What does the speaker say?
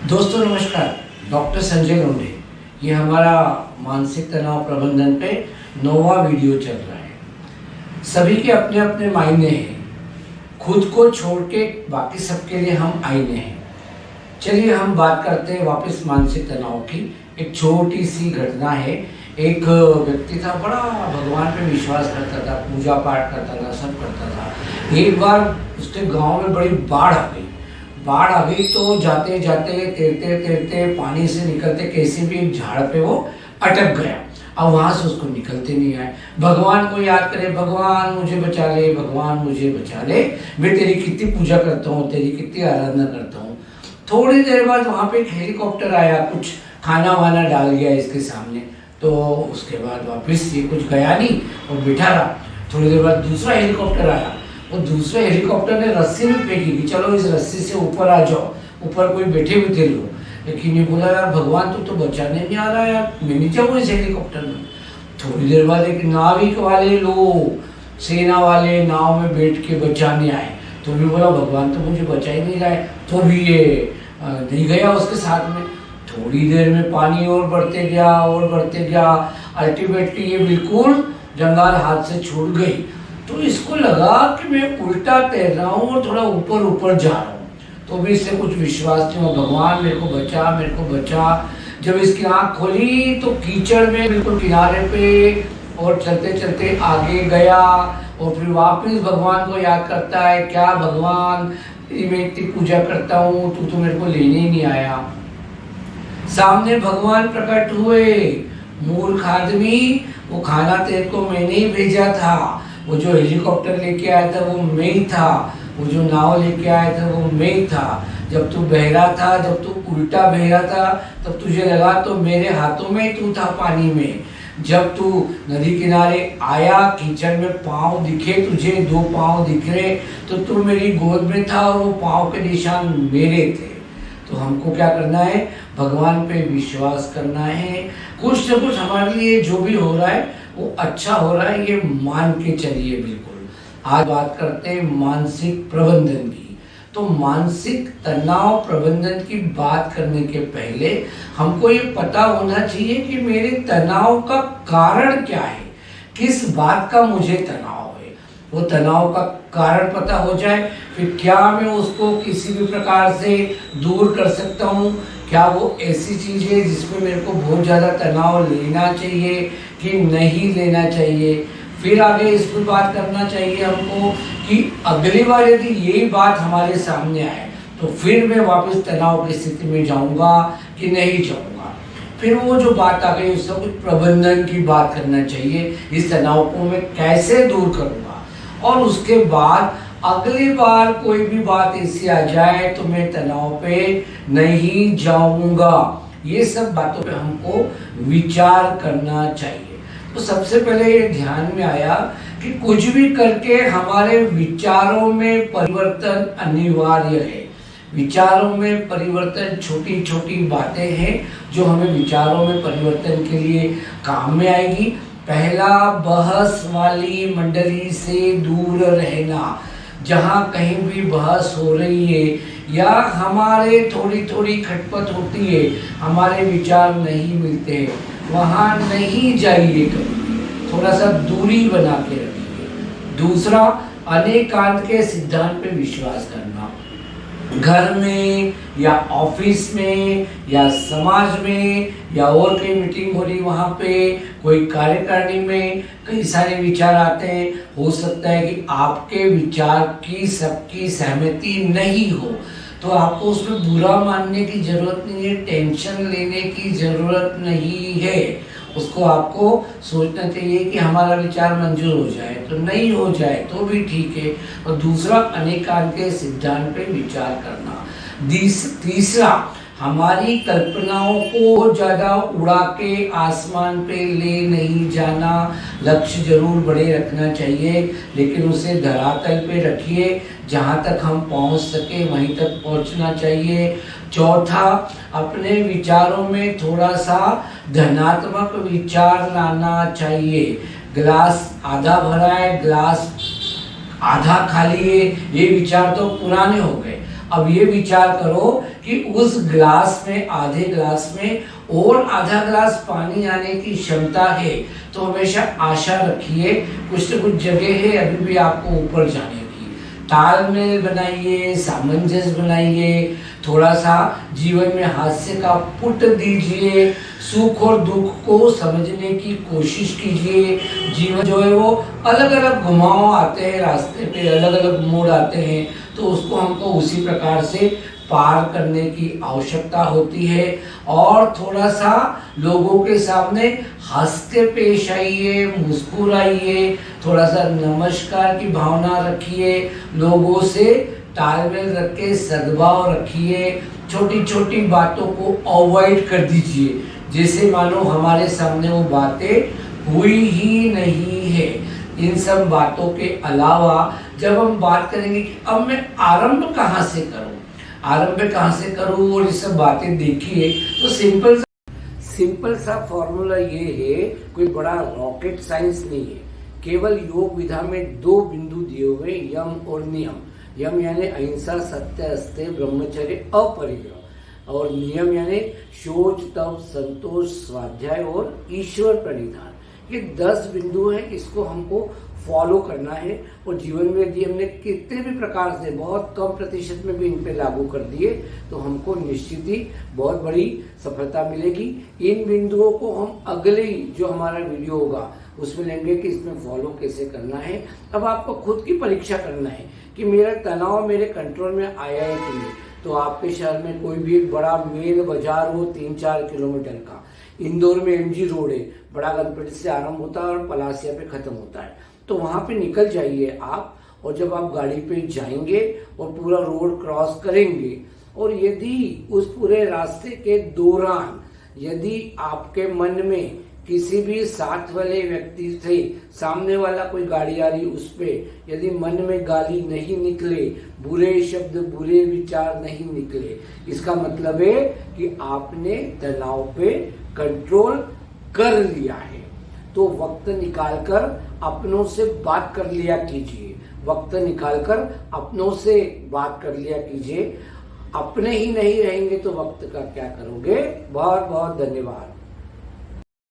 दोस्तों नमस्कार। डॉक्टर संजय लोंढे। ये हमारा मानसिक तनाव प्रबंधन पे 9वां वीडियो चल रहा है। सभी के अपने अपने मायने हैं, खुद को छोड़ के बाकी सबके लिए हम आईने हैं। चलिए हम बात करते हैं वापस मानसिक तनाव की। एक छोटी सी घटना है। एक व्यक्ति था, बड़ा भगवान पे विश्वास करता था, पूजा पाठ करता था, सब करता था। एक बार उसके गांव में बड़ी बाढ़ आ गई तो जाते जाते तैरते तैरते पानी से निकलते कैसे भी एक झाड़ पे वो अटक गया। अब वहां से उसको निकलते नहीं आए। भगवान को याद करे, भगवान मुझे बचा ले, भगवान मुझे बचा ले, मैं तेरी कितनी पूजा करता हूँ, तेरी कितनी आराधना करता हूँ। थोड़ी देर बाद वहां पे एक हेलीकॉप्टर आया, कुछ खाना वाना डाल गया इसके सामने। तो उसके बाद वापस ये कुछ गया नहीं और बैठा रहा। थोड़ी देर बाद दूसरा हेलीकॉप्टर आया। वो दूसरे हेलीकॉप्टर ने रस्सी में फेंकी कि चलो इस रस्सी से ऊपर आ जाओ, ऊपर कोई बैठे हुए थे लोग। लेकिन ये बोला यार भगवान तो बचाने नहीं आ रहा है यार, मैं नहीं जाऊँ इस हेलीकॉप्टर में। थोड़ी देर बाद एक नाविक वाले लोग, सेना वाले नाव में बैठ के बचाने आए। तो भी बोला भगवान तो मुझे बचा ही नहीं रहा है। तो भी ये नहीं गया उसके साथ में। थोड़ी देर में पानी और बढ़ते गया। अल्टीमेटली ये बिल्कुल जंगाल हाथ से छूट गई। तो इसको लगा कि मैं उल्टा तैर रहा हूँ और थोड़ा ऊपर ऊपर जा रहा हूँ। तो भी इससे कुछ विश्वास नहीं हुआ, भगवान मेरे को बचा। जब इसकी आँख खोली तो कीचड़ में बिल्कुल किनारे पे, और चलते चलते आगे गया। और फिर वापस भगवान को याद करता है, क्या भगवान मैं इतनी पूजा करता हूँ, तू तो मेरे को लेने ही नहीं आया। सामने भगवान प्रकट हुए। मूर्ख आदमी, वो खाना तेरे को मैंने ही भेजा था, वो जो हेलीकॉप्टर लेके आया था वो मैं ही था, वो जो नाव लेके आया था वो मैं ही था। जब तू बहरा था, जब तू उल्टा बहरा था, तब तुझे लगा तो मेरे हाथों में तू था पानी में। जब तू नदी किनारे आया, कीचड़ में पाँव दिखे तुझे, 2 पाँव दिख रहे, तो तू मेरी गोद में था और वो पाँव के निशान मेरे थे। तो हमको क्या करना है? भगवान पे विश्वास करना है। कुछ न कुछ हमारे लिए जो भी हो रहा है वो अच्छा हो रहा है, ये मान के चलिए। बिल्कुल। आज बात करते हैं मानसिक प्रबंधन की। तो मानसिक तनाव प्रबंधन की बात करने के पहले हमको ये पता होना चाहिए कि मेरे तनाव का कारण क्या है, किस बात का मुझे तनाव है। वो तनाव का कारण पता हो जाए, फिर क्या मैं उसको किसी भी प्रकार से दूर कर सकता हूँ। क्या वो ऐसी चीज़ है जिसमें मेरे को बहुत ज़्यादा तनाव लेना चाहिए कि नहीं लेना चाहिए। फिर आगे इस पर बात करना चाहिए हमको कि अगली बार यदि यही बात हमारे सामने आए तो फिर मैं वापस तनाव की स्थिति में जाऊंगा कि नहीं जाऊंगा। फिर वो जो बात आ गई उसका कुछ प्रबंधन की बात करना चाहिए, इस तनाव को मैं कैसे दूर करूंगा। और उसके बाद अगली बार कोई भी बात ऐसी आ जाए तो मैं तनाव पे नहीं जाऊंगा। ये सब बातों पे हमको विचार करना चाहिए। तो सबसे पहले ये ध्यान में आया कि कुछ भी करके हमारे विचारों में परिवर्तन अनिवार्य है। विचारों में परिवर्तन, छोटी छोटी बातें हैं जो हमें विचारों में परिवर्तन के लिए काम में आएगी। पहला, बहस वाली मंडली से दूर रहना। जहाँ कहीं भी बहस हो रही है या हमारे थोड़ी थोड़ी खटपट होती है, हमारे विचार नहीं मिलते हैं, वहाँ नहीं जाइए कभी, थोड़ा सा दूरी बना के रखिए। दूसरा, अनेकांत के सिद्धांत पे विश्वास करना। घर में या ऑफिस में या समाज में या और कहीं मीटिंग हो रही, वहाँ पे कोई कार्यकारिणी में कई सारे विचार आते हैं। हो सकता है कि आपके विचार की सबकी सहमति नहीं हो, तो आपको उसमें बुरा मानने की जरूरत नहीं है, टेंशन लेने की जरूरत नहीं है। उसको आपको सोचना चाहिए कि हमारा विचार मंजूर हो जाए, तो नहीं हो जाए तो भी ठीक है। और दूसरा, अनेकांत के सिद्धांत पे विचार करना। तीसरा, हमारी कल्पनाओं को ज़्यादा उड़ा के आसमान पे ले नहीं जाना। लक्ष्य जरूर बड़े रखना चाहिए, लेकिन उसे धरातल पे रखिए, जहाँ तक हम पहुँच सके वहीं तक पहुँचना चाहिए। चौथा, अपने विचारों में थोड़ा सा धनात्मक विचार लाना चाहिए। गिलास आधा भरा है, गिलास आधा खाली है, ये विचार तो पुराने हो गए। अब ये विचार करो कि उस ग्लास में, आधे ग्लास में और आधा ग्लास पानी आने की क्षमता है, तो हमेशा आशा रखिए कुछ न कुछ जगह है अभी भी आपको ऊपर जाने की। तालमेल बनाइए, सामंजस्य बनाइए, थोड़ा सा जीवन में हास्य का पुट दीजिए, सुख और दुख को समझने की कोशिश कीजिए। जीवन जो है वो अलग अलग घुमाव आते हैं, रास्ते पे अलग अलग मोड़ आते हैं, तो उसको हमको उसी प्रकार से पार करने की आवश्यकता होती है। और थोड़ा सा लोगों के सामने हंस के पेश आइए, मुस्कुराइए, थोड़ा सा नमस्कार की भावना रखिए, लोगों से तालमेल रख के सद्भाव रखिए, छोटी छोटी बातों को अवॉइड कर दीजिए, जैसे मानो हमारे सामने वो बातें हुई ही नहीं है। इन सब बातों के अलावा जब हम बात करेंगे कि अब मैं आरंभ कहाँ से करूं, आरंभ कहाँ से करूं और ये सब बातें देखिए, तो सिंपल सा फॉर्मूला ये है, कोई बड़ा रॉकेट साइंस नहीं है। केवल योग विधा में 2 बिंदु दिए हुए, यम और नियम। यम यानी अहिंसा, सत्य, अस्तेय, ब्रह्मचर्य, अपरिग्रह, और नियम यानी शौच, तप, संतोष, स्वाध्याय और ईश्वर प्रणिधान। ये 10 बिंदु है, इसको हमको फॉलो करना है। और जीवन में यदि हमने कितने भी प्रकार से बहुत कम प्रतिशत में भी इन पे लागू कर दिए, तो हमको निश्चित ही बहुत बड़ी सफलता मिलेगी। इन बिंदुओं को हम अगले जो हमारा वीडियो होगा उसमें लेंगे कि इसमें फॉलो कैसे करना है। अब आपको खुद की परीक्षा करना है कि मेरा तनाव मेरे कंट्रोल में आया है कि नहीं। तो आपके शहर में कोई भी एक बड़ा मेन बाजार हो 3-4 किलोमीटर का, इंदौर में एमजी रोड है, बड़ा गणपति से आरंभ होता है और पलासिया पे खत्म होता है, तो वहां पे निकल जाइए आप। और जब आप गाड़ी पे जाएंगे और पूरा रोड क्रॉस करेंगे, और यदि उस पूरे रास्ते के दौरान यदि आपके मन में किसी भी साथ वाले व्यक्ति से, सामने वाला कोई गाड़ी आ रही उस पे यदि मन में गाली नहीं निकले, बुरे शब्द, बुरे विचार नहीं निकले, इसका मतलब है कि आपने तनाव पे कंट्रोल कर लिया है। तो वक्त निकालकर अपनों से बात कर लिया कीजिए, वक्त निकालकर अपनों से बात कर लिया कीजिए। अपने ही नहीं रहेंगे तो वक्त का क्या करोगे। बहुत बहुत धन्यवाद।